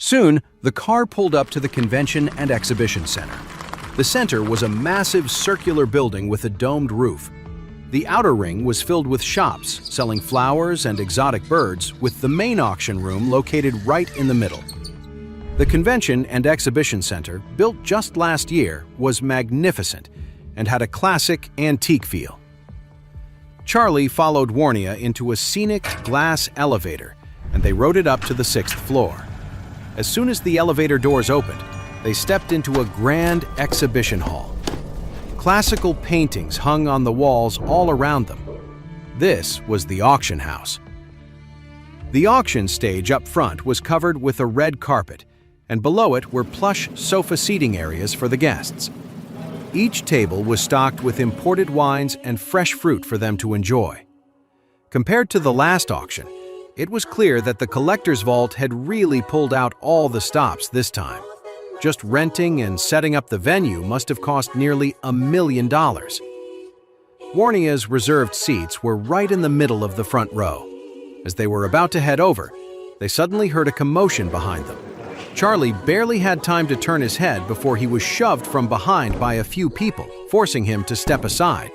Soon, the car pulled up to the Convention and Exhibition Center. The center was a massive circular building with a domed roof. The outer ring was filled with shops selling flowers and exotic birds, with the main auction room located right in the middle. The Convention and Exhibition Center, built just last year, was magnificent and had a classic, antique feel. Charlie followed Warnia into a scenic glass elevator, and they rode it up to the 6th floor. As soon as the elevator doors opened, they stepped into a grand exhibition hall. Classical paintings hung on the walls all around them. This was the auction house. The auction stage up front was covered with a red carpet, and below it were plush sofa seating areas for the guests. Each table was stocked with imported wines and fresh fruit for them to enjoy. Compared to the last auction, it was clear that the collector's vault had really pulled out all the stops this time. Just renting and setting up the venue must have cost nearly $1 million. Warnia's reserved seats were right in the middle of the front row. As they were about to head over, they suddenly heard a commotion behind them. Charlie barely had time to turn his head before he was shoved from behind by a few people, forcing him to step aside.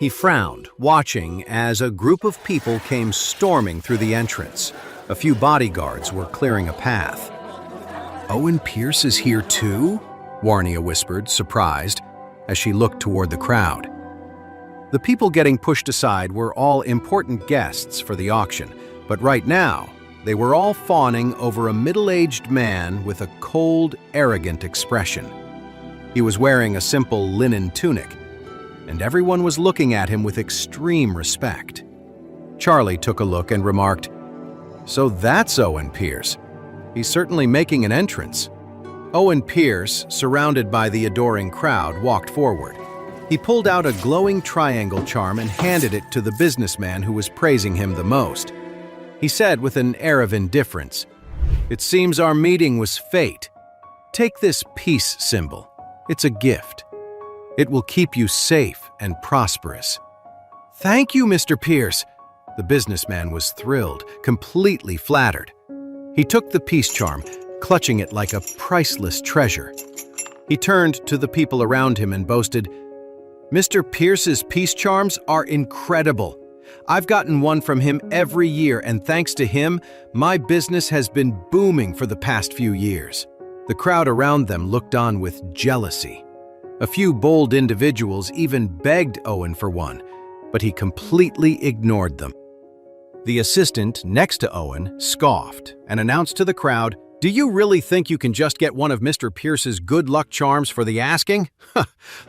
He frowned, watching as a group of people came storming through the entrance. A few bodyguards were clearing a path. "Owen Pierce is here too?" Warnia whispered, surprised, as she looked toward the crowd. The people getting pushed aside were all important guests for the auction, but right now, they were all fawning over a middle-aged man with a cold, arrogant expression. He was wearing a simple linen tunic, and everyone was looking at him with extreme respect. Charlie took a look and remarked, "So that's Owen Pierce. He's certainly making an entrance." Owen Pierce, surrounded by the adoring crowd, walked forward. He pulled out a glowing triangle charm and handed it to the businessman who was praising him the most. He said with an air of indifference, "It seems our meeting was fate. Take this peace symbol. It's a gift. It will keep you safe and prosperous." "Thank you, Mr. Pierce." The businessman was thrilled, completely flattered. He took the peace charm, clutching it like a priceless treasure. He turned to the people around him and boasted, "Mr. Pierce's peace charms are incredible. I've gotten one from him every year, and thanks to him, my business has been booming for the past few years." The crowd around them looked on with jealousy. A few bold individuals even begged Owen for one, but he completely ignored them. The assistant next to Owen scoffed and announced to the crowd, "Do you really think you can just get one of Mr. Pierce's good luck charms for the asking?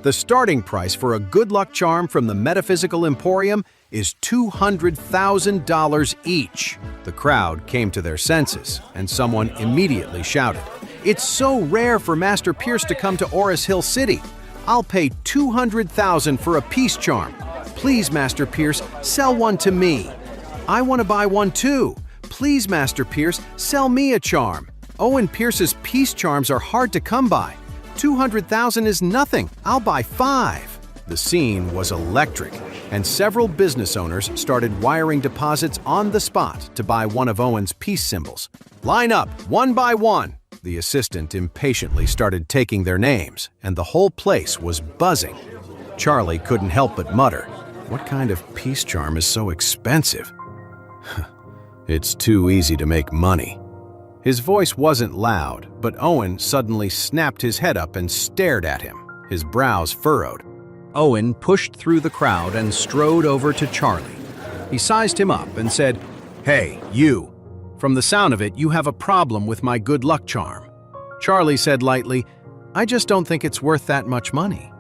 The starting price for a good luck charm from the Metaphysical Emporium is $200,000 each." The crowd came to their senses, and someone immediately shouted, "It's so rare for Master Pierce to come to Oris Hill City. I'll pay $200,000 for a peace charm. Please, Master Pierce, sell one to me. I want to buy one too. Please, Master Pierce, sell me a charm. Owen Pierce's peace charms are hard to come by. $200,000 is nothing. I'll buy 5. The scene was electric, and several business owners started wiring deposits on the spot to buy one of Owen's peace symbols. "Line up, one by one." The assistant impatiently started taking their names, and the whole place was buzzing. Charlie couldn't help but mutter, "What kind of peace charm is so expensive?" "It's too easy to make money." His voice wasn't loud, but Owen suddenly snapped his head up and stared at him, his brows furrowed. Owen pushed through the crowd and strode over to Charlie. He sized him up and said, "Hey, you. From the sound of it, you have a problem with my good luck charm." Charlie said lightly, "I just don't think it's worth that much money."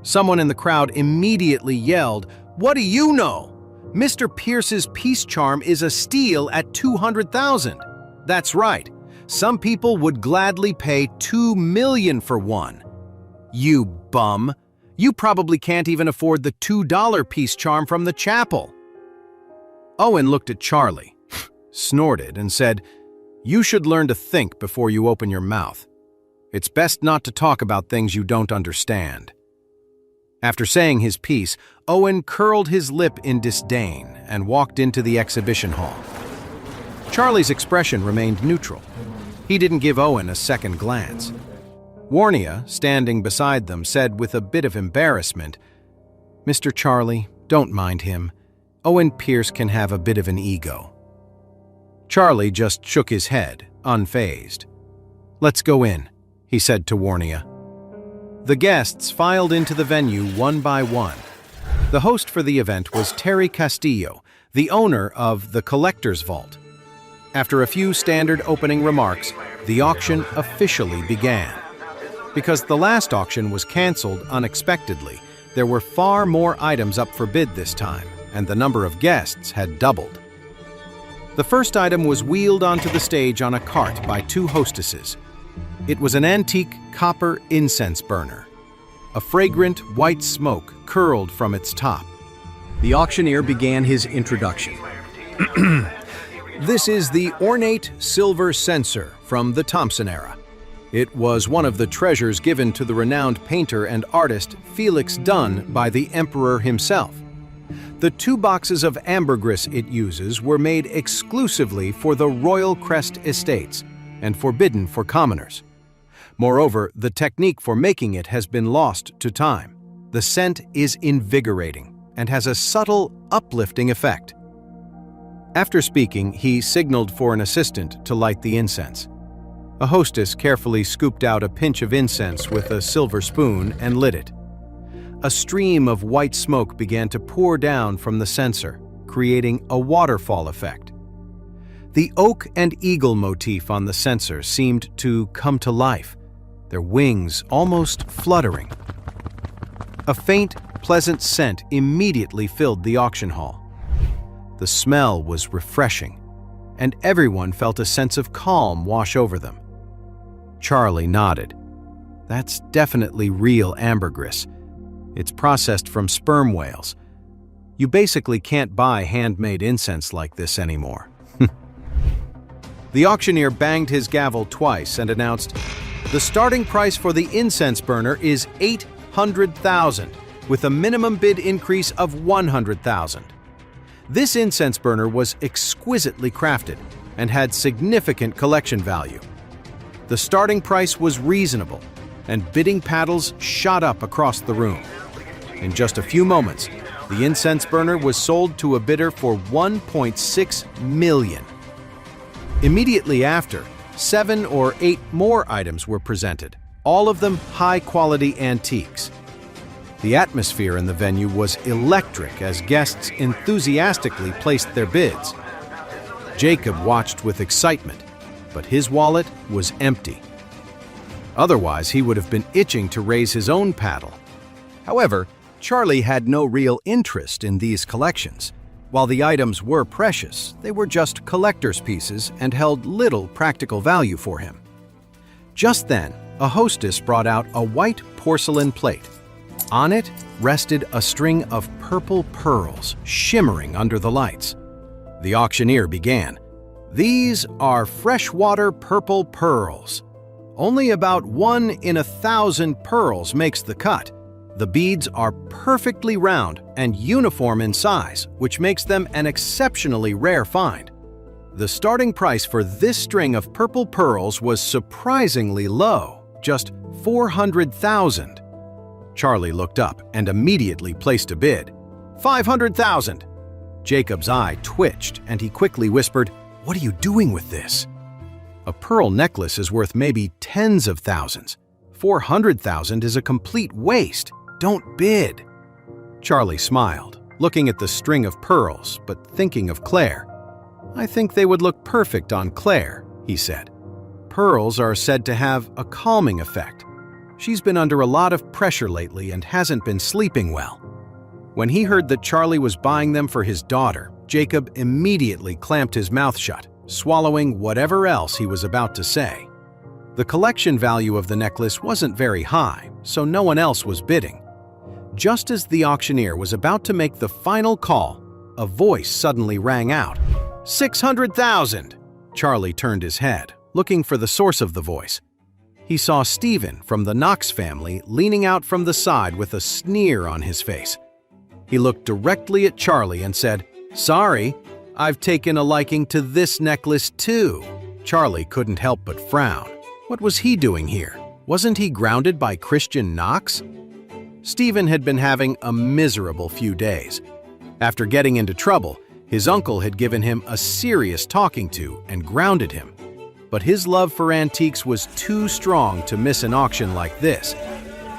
Someone in the crowd immediately yelled, "What do you know? Mr. Pierce's peace charm is a steal at $200,000. That's right. Some people would gladly pay $2 million for one." "You bum. You probably can't even afford the $2 peace charm from the chapel." Owen looked at Charlie, snorted, and said, "You should learn to think before you open your mouth. It's best not to talk about things you don't understand." After saying his piece, Owen curled his lip in disdain and walked into the exhibition hall. Charlie's expression remained neutral. He didn't give Owen a second glance. Warnia, standing beside them, said with a bit of embarrassment, "Mr. Charlie, don't mind him. Owen Pierce can have a bit of an ego." Charlie just shook his head, unfazed. "Let's go in," he said to Warnia. The guests filed into the venue one by one. The host for the event was Terry Castillo, the owner of the Collector's Vault. After a few standard opening remarks, the auction officially began. Because the last auction was canceled unexpectedly, there were far more items up for bid this time, and the number of guests had doubled. The first item was wheeled onto the stage on a cart by two hostesses. It was an antique copper incense burner. A fragrant white smoke curled from its top. The auctioneer began his introduction. "This is the ornate silver censer from the Thompson era. It was one of the treasures given to the renowned painter and artist Felix Dunn by the emperor himself. The 2 boxes of ambergris it uses were made exclusively for the Royal Crest estates and forbidden for commoners. Moreover, the technique for making it has been lost to time. The scent is invigorating and has a subtle, uplifting effect." After speaking, he signaled for an assistant to light the incense. A hostess carefully scooped out a pinch of incense with a silver spoon and lit it. A stream of white smoke began to pour down from the censer, creating a waterfall effect. The oak and eagle motif on the censer seemed to come to life, their wings almost fluttering. A faint, pleasant scent immediately filled the auction hall. The smell was refreshing, and everyone felt a sense of calm wash over them. Charlie nodded. "That's definitely real ambergris. It's processed from sperm whales. You basically can't buy handmade incense like this anymore." The auctioneer banged his gavel twice and announced, "The starting price for the incense burner is $800,000, with a minimum bid increase of $100,000. This incense burner was exquisitely crafted and had significant collection value. The starting price was reasonable, and bidding paddles shot up across the room. In just a few moments, the incense burner was sold to a bidder for $1.6 million. Immediately after, 7 or 8 more items were presented, all of them high-quality antiques. The atmosphere in the venue was electric as guests enthusiastically placed their bids. Jacob watched with excitement, but his wallet was empty. Otherwise, he would have been itching to raise his own paddle. However, Charlie had no real interest in these collections. While the items were precious, they were just collector's pieces and held little practical value for him. Just then, a hostess brought out a white porcelain plate. On it rested a string of purple pearls shimmering under the lights. The auctioneer began. "These are freshwater purple pearls. Only about 1 in 1,000 pearls makes the cut. The beads are perfectly round and uniform in size, which makes them an exceptionally rare find. The starting price for this string of purple pearls was surprisingly low, just $400,000. Charlie looked up and immediately placed a bid. $500,000. Jacob's eye twitched and he quickly whispered, "What are you doing with this?" "A pearl necklace is worth maybe tens of thousands. $400,000 is a complete waste. Don't bid." Charlie smiled, looking at the string of pearls, but thinking of Claire. "I think they would look perfect on Claire," he said. "Pearls are said to have a calming effect. She's been under a lot of pressure lately and hasn't been sleeping well." When he heard that Charlie was buying them for his daughter, Jacob immediately clamped his mouth shut, swallowing whatever else he was about to say. The collection value of the necklace wasn't very high, so no one else was bidding. Just as the auctioneer was about to make the final call, a voice suddenly rang out. $600,000! Charlie turned his head, looking for the source of the voice. He saw Stephen from the Knox family leaning out from the side with a sneer on his face. He looked directly at Charlie and said, "Sorry, I've taken a liking to this necklace too." Charlie couldn't help but frown. What was he doing here? Wasn't he grounded by Christian Knox? Stephen had been having a miserable few days. After getting into trouble, his uncle had given him a serious talking to and grounded him. But his love for antiques was too strong to miss an auction like this.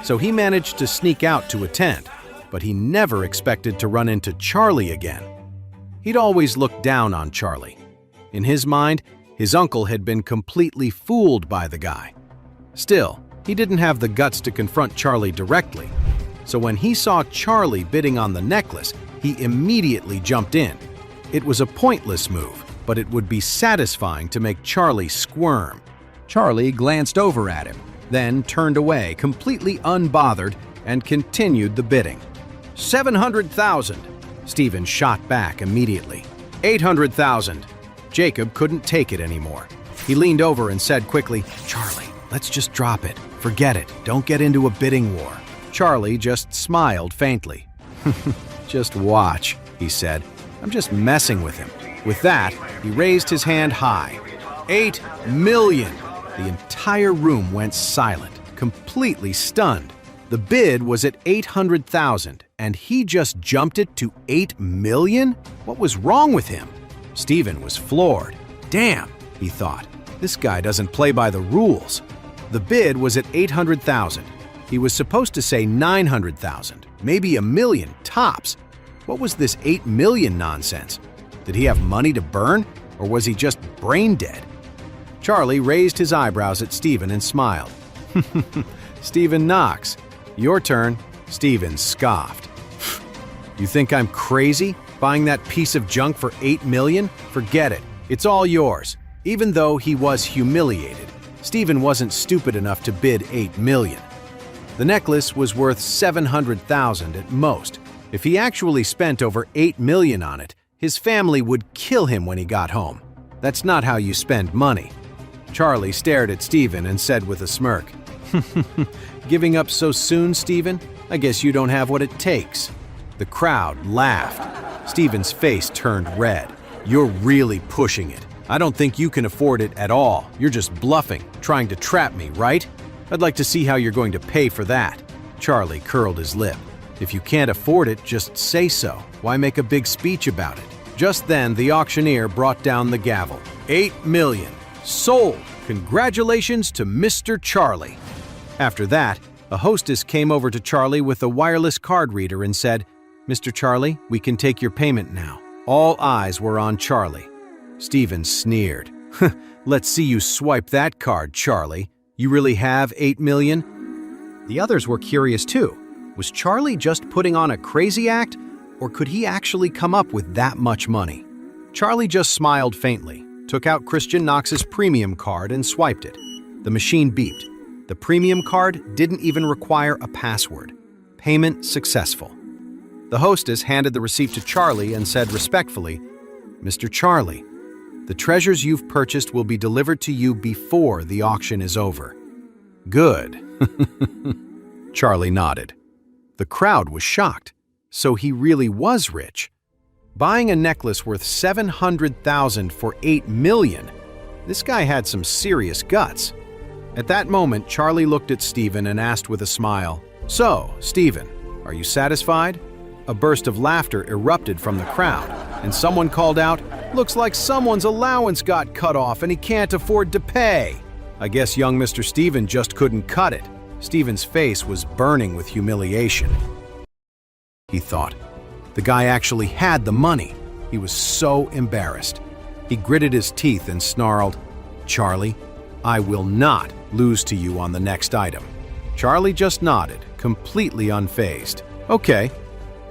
So he managed to sneak out to attend, but he never expected to run into Charlie again. He'd always looked down on Charlie. In his mind, his uncle had been completely fooled by the guy. Still, he didn't have the guts to confront Charlie directly. So when he saw Charlie bidding on the necklace, he immediately jumped in. It was a pointless move, but it would be satisfying to make Charlie squirm. Charlie glanced over at him, then turned away, completely unbothered, and continued the bidding. 700,000. Stephen shot back immediately. 800,000. Jacob couldn't take it anymore. He leaned over and said quickly, "Charlie, let's just drop it. Forget it. Don't get into a bidding war." Charlie just smiled faintly. "Just watch," he said. "I'm just messing with him." With that, he raised his hand high. 8 million! The entire room went silent, completely stunned. The bid was at 800,000, and he just jumped it to 8 million? What was wrong with him? Stephen was floored. Damn, he thought, this guy doesn't play by the rules. The bid was at 800,000. He was supposed to say 900,000, maybe a million, tops. What was this 8 million nonsense? Did he have money to burn, or was he just brain dead? Charlie raised his eyebrows at Stephen and smiled. "Stephen Knox, your turn." Stephen scoffed. "You think I'm crazy, buying that piece of junk for 8 million? Forget it, it's all yours." Even though he was humiliated, Stephen wasn't stupid enough to bid 8 million. The necklace was worth 700,000 at most. If he actually spent over 8 million on it, his family would kill him when he got home. That's not how you spend money. Charlie stared at Stephen and said with a smirk, "Giving up so soon, Stephen? I guess you don't have what it takes." The crowd laughed. Stephen's face turned red. "You're really pushing it. I don't think you can afford it at all. You're just bluffing, trying to trap me, right? I'd like to see how you're going to pay for that." Charlie curled his lip. "If you can't afford it, just say so. Why make a big speech about it?" Just then, the auctioneer brought down the gavel. 8 million. Sold! Congratulations to Mr. Charlie. After that, a hostess came over to Charlie with a wireless card reader and said, "Mr. Charlie, we can take your payment now." All eyes were on Charlie. Stephen sneered. "Let's see you swipe that card, Charlie. You really have 8 million? The others were curious too. Was Charlie just putting on a crazy act, or could he actually come up with that much money? Charlie just smiled faintly, took out Christian Knox's premium card and swiped it. The machine beeped. The premium card didn't even require a password. Payment successful. The hostess handed the receipt to Charlie and said respectfully, "Mr. Charlie, the treasures you've purchased will be delivered to you before the auction is over." "Good." Charlie nodded. The crowd was shocked. So he really was rich. Buying a necklace worth 700,000 for 8 million. This guy had some serious guts. At that moment, Charlie looked at Stephen and asked with a smile, "So, Stephen, are you satisfied?" A burst of laughter erupted from the crowd, and someone called out, "Looks like someone's allowance got cut off and he can't afford to pay." I guess young Mr. Stephen just couldn't cut it. Stephen's face was burning with humiliation. He thought. The guy actually had the money. He was so embarrassed. He gritted his teeth and snarled, "Charlie, I will not lose to you on the next item." Charlie just nodded, completely unfazed. "Okay,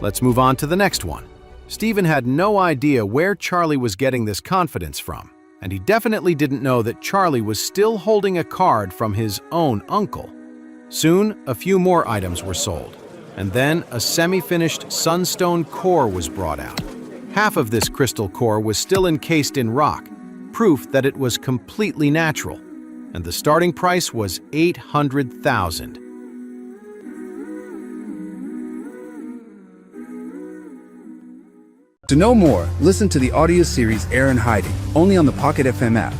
let's move on to the next one." Stephen had no idea where Charlie was getting this confidence from, and he definitely didn't know that Charlie was still holding a card from his own uncle. Soon, a few more items were sold. And then a semi-finished sunstone core was brought out. Half of this crystal core was still encased in rock, proof that it was completely natural, and the starting price was 800,000. To know more, listen to the audio series Heir in Hiding, only on the Pocket FM app.